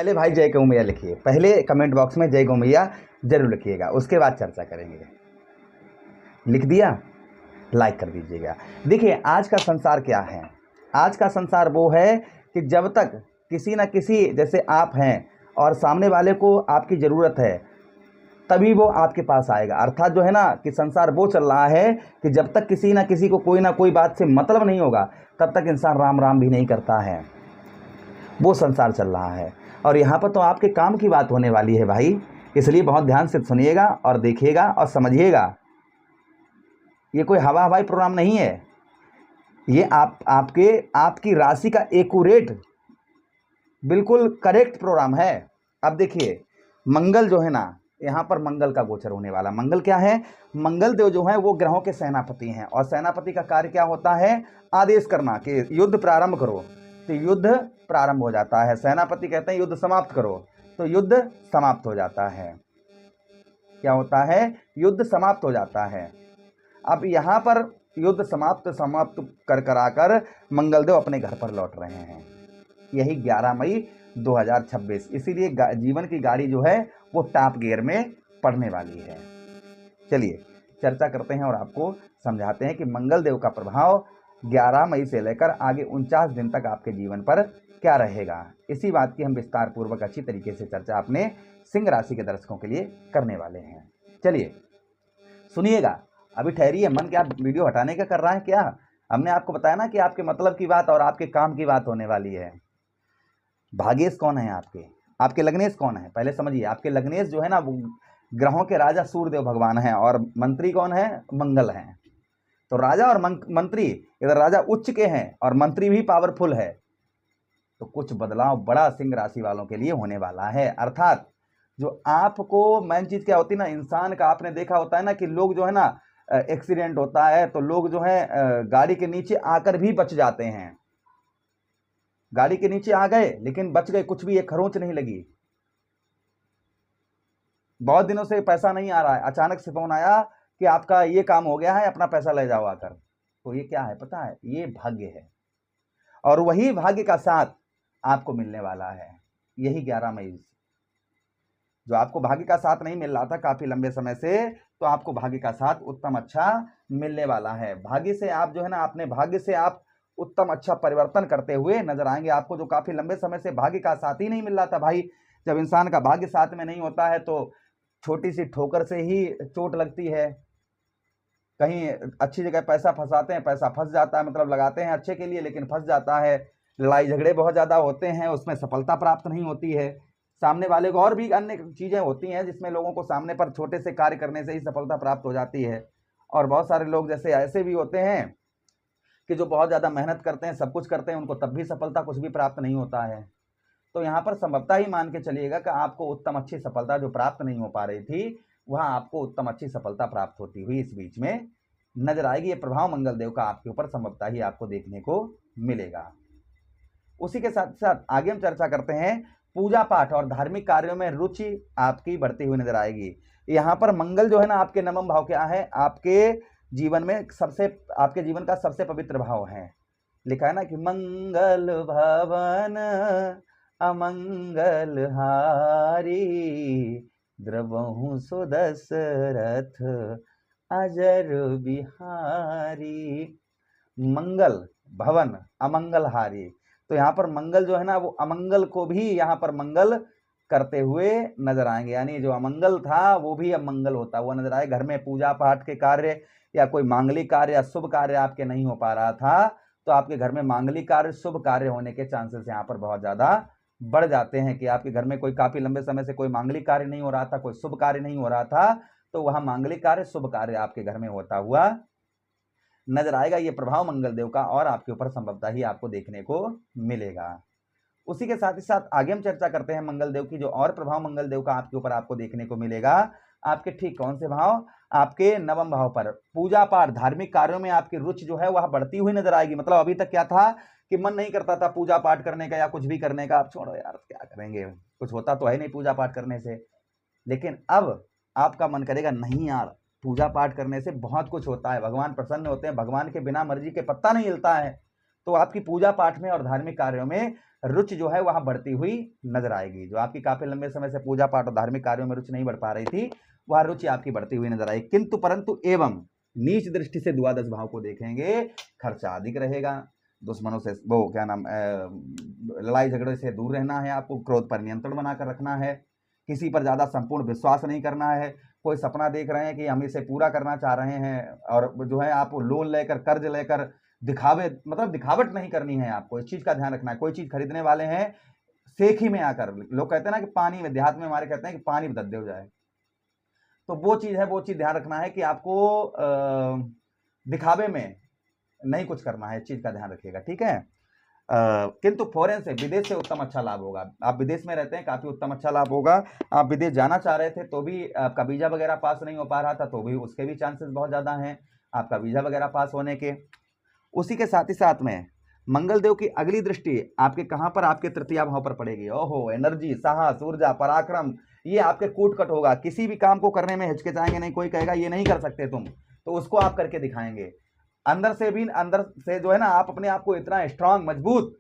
पहले भाई जय गौ मैया लिखिए, पहले कमेंट बॉक्स में जय गौ मैया जरूर लिखिएगा, उसके बाद चर्चा करेंगे। लिख दिया? लाइक कर दीजिएगा। देखिए आज का संसार क्या है, आज का संसार वो है कि जब तक किसी न किसी, जैसे आप हैं और सामने वाले को आपकी ज़रूरत है तभी वो आपके पास आएगा। अर्थात जो है ना कि संसार वो चल रहा है कि जब तक किसी न किसी को कोई ना कोई बात से मतलब नहीं होगा तब तक इंसान राम राम भी नहीं करता है, वो संसार चल रहा है। और यहाँ पर तो आपके काम की बात होने वाली है भाई, इसलिए बहुत ध्यान से सुनिएगा और देखिएगा और समझिएगा। ये कोई हवा हवाई प्रोग्राम नहीं है, ये आपकी राशि का एक्यूरेट बिल्कुल करेक्ट प्रोग्राम है। अब देखिए मंगल जो है ना, यहाँ पर मंगल का गोचर होने वाला। मंगल क्या है? मंगल देव जो है वो ग्रहों के सेनापति हैं, और सेनापति का कार्य क्या होता है? आदेश करना कि युद्ध प्रारंभ करो, तो युद्ध प्रारंभ हो जाता है। सेनापति कहते हैं युद्ध समाप्त करो, तो युद्ध समाप्त हो जाता है। क्या होता है? युद्ध समाप्त हो जाता है। अब यहाँ पर युद्ध समाप्त कर आकर मंगलदेव अपने घर पर लौट रहे हैं, यही 11 मई 2026। इसीलिए जीवन की गाड़ी जो है वो टॉप गियर में पड़ने वाली है। चलिए चर्चा करते हैं और आपको समझाते हैं कि मंगलदेव का प्रभाव 11 मई से लेकर आगे 49 दिन तक आपके जीवन पर क्या रहेगा। इसी बात की हम विस्तार पूर्वक अच्छी तरीके से चर्चा अपने सिंह राशि के दर्शकों के लिए करने वाले हैं। चलिए सुनिएगा, अभी ठहरिए। मन क्या वीडियो हटाने का कर रहा है क्या? हमने आपको बताया ना कि आपके मतलब की बात और आपके काम की बात होने वाली है। भाग्येश कौन है आपके लग्नेश कौन है? पहले समझिए, आपके लग्नेश जो है ना वो ग्रहों के राजा सूर्यदेव भगवान हैं, और मंत्री कौन है? मंगल हैं। तो राजा और मंत्री, इधर राजा उच्च के हैं और मंत्री भी पावरफुल है, तो कुछ बदलाव बड़ा सिंह राशि वालों के लिए होने वाला है। अर्थात जो आपको मेन चीज क्या होती है ना, इंसान का आपने देखा होता है ना कि लोग जो है ना एक्सीडेंट होता है तो लोग जो है गाड़ी के नीचे आकर भी बच जाते हैं। गाड़ी के नीचे आ गए लेकिन बच गए, कुछ भी एक खरोंच नहीं लगी। बहुत दिनों से पैसा नहीं आ रहा है, अचानक से फोन आया कि आपका ये काम हो गया है, अपना पैसा ले जाओ आकर। तो ये क्या है पता है? ये भाग्य है, और वही भाग्य का साथ आपको मिलने वाला है। यही 11 मई, जो आपको भाग्य का साथ नहीं मिल रहा था काफी लंबे समय से, तो आपको भाग्य का साथ उत्तम अच्छा मिलने वाला है। भाग्य से आप जो है ना, अपने भाग्य से आप उत्तम अच्छा परिवर्तन करते हुए नजर आएंगे। आपको जो काफी लंबे समय से भाग्य का साथ ही नहीं मिल रहा था भाई, जब इंसान का भाग्य साथ में नहीं होता है तो छोटी सी ठोकर से ही चोट लगती है। कहीं अच्छी जगह पैसा फंसाते हैं, पैसा फंस जाता है, मतलब लगाते हैं अच्छे के लिए लेकिन फंस जाता है। लड़ाई झगड़े बहुत ज्यादा होते हैं, उसमें सफलता प्राप्त नहीं होती है। सामने वाले को और भी अन्य चीजें होती हैं जिसमें लोगों को सामने पर छोटे से कार्य करने से ही सफलता प्राप्त हो जाती है। और बहुत सारे लोग जैसे ऐसे भी होते हैं कि जो बहुत ज्यादा मेहनत करते हैं, सब कुछ करते हैं, उनको तब भी सफलता कुछ भी प्राप्त नहीं होता है। तो यहाँ पर संभवतः ही मान के चलिएगा कि आपको उत्तम अच्छी सफलता जो प्राप्त नहीं हो पा रही थी, वहां आपको उत्तम अच्छी सफलता प्राप्त होती हुई इस बीच में नजर आएगी। ये प्रभाव मंगल देव का आपके ऊपर संभवतः ही आपको देखने को मिलेगा। उसी के साथ साथ आगे हम चर्चा करते हैं, पूजा पाठ और धार्मिक कार्यों में रुचि आपकी बढ़ती हुई नजर आएगी। यहाँ पर मंगल जो है ना, आपके नवम भाव क्या है? आपके जीवन में आपके जीवन का सबसे पवित्र भाव है। लिखा है ना कि मंगल भवन अमंगल हारी, द्रवहु सुदशरथ अजर बिहारी। मंगल भवन अमंगल हारी, तो यहाँ पर मंगल जो है ना वो अमंगल को भी यहाँ पर मंगल करते हुए नजर आएंगे। यानी जो अमंगल था वो भी अब मंगल होता हुआ नजर आए। घर में पूजा पाठ के कार्य या कोई मांगलिक कार्य या शुभ कार्य आपके नहीं हो पा रहा था, तो आपके घर में मांगलिक कार्य शुभ कार्य होने के चांसेस यहाँ पर बहुत ज्यादा बढ़ जाते हैं। कि आपके घर में कोई काफी लंबे समय से कोई मांगलिक कार्य नहीं हो रहा था, कोई शुभ कार्य नहीं हो रहा था, तो वहां मांगलिक कार्य शुभ कार्य आपके घर में होता हुआ नजर आएगा। ये प्रभाव मंगल देव का और आपके ऊपर संभवतः ही आपको देखने को मिलेगा। उसी के साथ ही साथ आगे हम चर्चा करते हैं मंगल देव की, जो और प्रभाव मंगल देव का आपके ऊपर आपको देखने को मिलेगा। आपके ठीक कौन से भाव? आपके नवम भाव पर पूजा पाठ धार्मिक कार्यों में आपकी रुचि जो है वह बढ़ती हुई नजर आएगी। मतलब अभी तक क्या था कि मन नहीं करता था पूजा पाठ करने का या कुछ भी करने का, आप छोड़ो यार क्या करेंगे, कुछ होता तो है नहीं पूजा पाठ करने से। लेकिन अब आपका मन करेगा नहीं यार, पूजा पाठ करने से बहुत कुछ होता है, भगवान प्रसन्न होते हैं, भगवान के बिना मर्जी के पत्ता नहीं हिलता है। तो आपकी पूजा पाठ में और धार्मिक कार्यों में रुचि जो है वहां बढ़ती हुई नजर आएगी। जो आपकी काफी लंबे समय से पूजा पाठ और धार्मिक कार्यों में रुचि नहीं बढ़ पा रही थी, वह रुचि आपकी बढ़ती हुई नजर आएगी। किंतु परंतु एवं नीच दृष्टि से द्वादश भाव को देखेंगे, खर्चा अधिक रहेगा, दुश्मनों से वो क्या नाम लड़ाई झगड़े से दूर रहना है, आपको क्रोध पर नियंत्रण बनाकर रखना है, किसी पर ज्यादा संपूर्ण विश्वास नहीं करना है। कोई सपना देख रहे हैं कि हम इसे पूरा करना चाह रहे हैं और जो है आप लोन लेकर कर्ज लेकर दिखावे मतलब दिखावट नहीं करनी है, आपको इस चीज का ध्यान रखना है। कोई चीज खरीदने वाले हैं, सेखी में आकर लोग कहते हैं ना कि पानी में, देहात में हमारे कहते हैं कि पानी में दद्दे हो जाए, तो वो चीज है, वो चीज ध्यान रखना है कि आपको दिखावे में नहीं कुछ करना है, इस चीज का ध्यान रखिएगा, ठीक है। किंतु फॉरेन से, विदेश से उत्तम अच्छा लाभ होगा। आप विदेश में रहते हैं, काफी उत्तम अच्छा लाभ होगा। आप विदेश जाना चाह रहे थे तो भी आपका वीजा वगैरह पास नहीं हो पा रहा था, तो भी उसके भी चांसेस बहुत ज्यादा हैं आपका वीजा वगैरह पास होने के। उसी के साथ ही साथ में मंगल देव की अगली दृष्टि आपके कहां पर, आपके तृतीय भाव पर पड़ेगी। ओहो, एनर्जी, साहस, ऊर्जा, पराक्रम, ये आपके कूट कट होगा। किसी भी काम को करने में हिचकिचाएंगे नहीं, कोई कहेगा ये नहीं कर सकते तुम, तो उसको आप करके दिखाएंगे। अंदर से जो है ना, आप अपने आप को इतना स्ट्रांग, मजबूत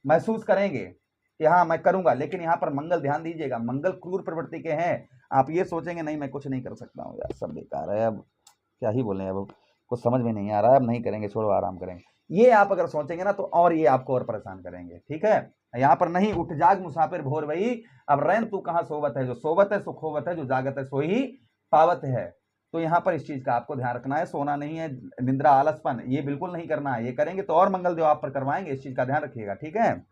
महसूस करेंगे कि हाँ मैं करूंगा। लेकिन यहाँ पर मंगल, ध्यान दीजिएगा, मंगल क्रूर प्रवृत्ति के हैं। आप ये सोचेंगे नहीं मैं कुछ नहीं कर सकता हूँ, यार सब बेकार है, अब क्या ही बोलें, अब कुछ समझ में नहीं आ रहा है, अब नहीं करेंगे, छोड़ो आराम करेंगे, ये आप अगर सोचेंगे ना तो और ये आपको और परेशान करेंगे, ठीक है। यहाँ पर नहीं, उठ जाग मुसाफिर भोर वही, अब रैन तू कहाँ सोवत है, जो सोवत है सुखोवत है, जो जागत है सो ही पावत है। तो यहाँ पर इस चीज का आपको ध्यान रखना है। सोना नहीं है, निंद्रा, आलसपन ये बिल्कुल नहीं करना है। ये करेंगे तो और मंगल देव आप पर करवाएंगे, इस चीज का ध्यान रखिएगा, ठीक है।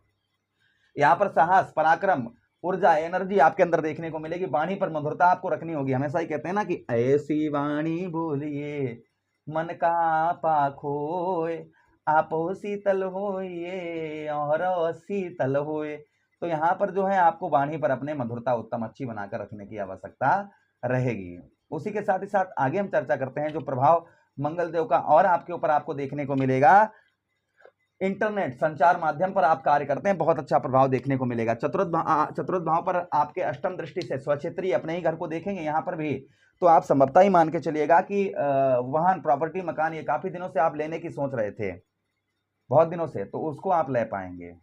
यहाँ पर साहस, पराक्रम, ऊर्जा, एनर्जी आपके अंदर देखने को मिलेगी। वाणी पर मधुरता आपको रखनी होगी। हमेशा ही कहते हैं ना कि ऐसी वाणी बोलिए मन का पाखोए, आपो शीतल होइए और शीतल होए। तो यहाँ पर जो है आपको वाणी पर अपने मधुरता उत्तम अच्छी बनाकर रखने की आवश्यकता रहेगी। उसी के साथ ही साथ आगे हम चर्चा करते हैं जो प्रभाव मंगल देव का और आपके ऊपर आपको देखने को मिलेगा। इंटरनेट संचार माध्यम पर आप कार्य करते हैं, बहुत अच्छा प्रभाव देखने को मिलेगा। चतुर्थ भाव पर आपके अष्टम दृष्टि से स्वक्षेत्रीय अपने ही घर को देखेंगे यहाँ पर भी, तो आप संभवतः ही मान के चलिएगा कि वाहन, प्रॉपर्टी, मकान ये काफी दिनों से आप लेने की सोच रहे थे, बहुत दिनों से, तो उसको आप ले पाएंगे।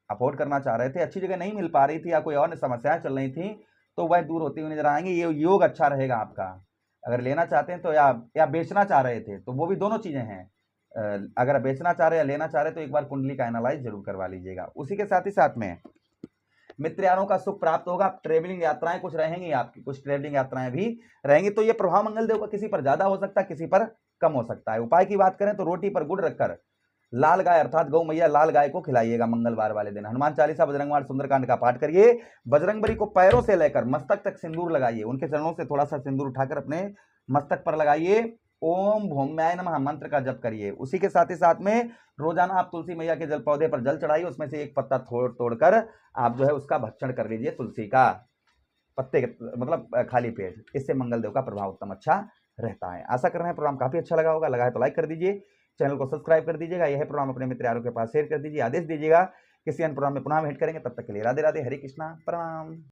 अफोर्ड करना चाह रहे थे, अच्छी जगह नहीं मिल पा रही थी या कोई और समस्याएं चल रही थी, तो वह दूर होती हुई नजर आएंगे। ये योग अच्छा रहेगा आपका। अगर लेना चाहते हैं तो या बेचना चाह रहे थे तो वो भी दोनों चीजें हैं। अगर बेचना चाह रहे हैं या लेना चाह रहे तो एक बार कुंडली का एनालाइज जरूर करवा लीजिएगा। उसी के साथ ही साथ में मित्र यारों का सुख प्राप्त होगा। ट्रेवलिंग यात्राएं कुछ रहेंगी आपकी, कुछ ट्रेवलिंग यात्राएं भी रहेंगी। तो ये प्रभाव मंगल देव का किसी पर ज्यादा हो सकता है, किसी पर कम हो सकता है। उपाय की बात करें तो रोटी पर गुड़ रखकर लाल गाय अर्थात गौ मैया लाल गाय को खिलाइएगा मंगलवार वाले दिन। हनुमान चालीसा, बजरंगबाण, सुंदरकांड का पाठ करिए। बजरंगबली को पैरों से लेकर मस्तक तक सिंदूर लगाइए, उनके चरणों से थोड़ा सा सिंदूर उठाकर अपने मस्तक पर लगाइए। ओम भौम्याय नमः मंत्र का जप करिए। उसी के साथ ही साथ में रोजाना आप तुलसी मैया के जल पौधे पर जल चढ़ाइए, उसमें से एक पत्ता तोड़कर आप जो है उसका भक्षण कर लीजिए, तुलसी का पत्ते मतलब खाली पेट। इससे मंगल देव का प्रभाव उत्तम अच्छा रहता है। आशा कर रहे हैं प्रोग्राम काफी अच्छा लगा होगा। लगा है तो लाइक कर दीजिए, चैनल को सब्सक्राइब कर दीजिएगा। यह प्रोग्राम अपने मित्र यारों के पास शेयर कर दीजिए, आदेश दीजिएगा। किसी अन्य प्रोग्राम में पुनः भेंट करेंगे, तब तक के लिए राधे राधे, हरे कृष्णा, प्रणाम।